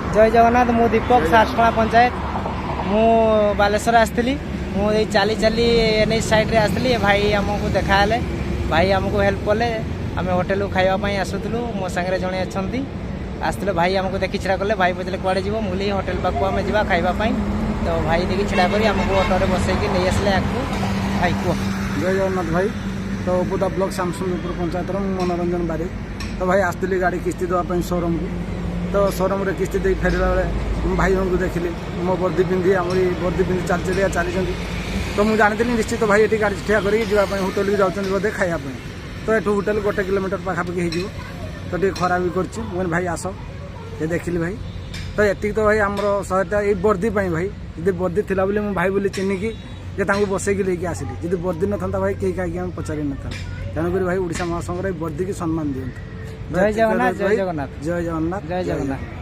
जय जगन्नाथ मु दीपक सासपा पंचायत मु बालेश्वर आसती मुझे चली चली एन साइड आसती भाई आमको देखा भाई आमको हेल्प कले आम होटेल खावाई आसुलू मो सागर जड़े अच्छा आसते भाई आमको देखी छिड़ा कले भाई पचारे कड़े जीव मुझे होटेल पाक आम जा खावाई तो भाई देखिए छिड़ा कर आमको ऑटो बसैकी नहीं आसले आपको भाई कह जय जगन्नाथ भाई तो बुदा ब्लॉक शामसुंदरपुर पंचायत मनोरंजन बारी तो भाई आसती गाड़ी किस्ती देवाई शोरूम को तो शोरूम किस्ती दे फेरला बेले भाई को देखिली मो वर्दी पिंधि आमरी वर्दी पिंधि चाल चलिया चली तो मुझे जानी निश्चित भाई ये गाड़ी ठिया कर होटेल भी जाऊँ बोधे खायापी तो ये होटेल 1 किलोमीटर पाखापाखि हो तो ये खरा भी कर भाई आस ये देखिली भाई तो ये तो भाई आमर सहायता ये वर्दी भाई जी वर्दी थी बोली मुझे भाई बोली चिन्हिकी बसैकी लेकिन आसिली जी वर्दी न था भाई कहीं कहीं पचारि न था तेणुक भाई ओडिशा महासंघ वर्दी की सम्मान दिखाँ जय जगन्नाथ जय जगन्नाथ जय जगन्नाथ जय जगन्नाथ।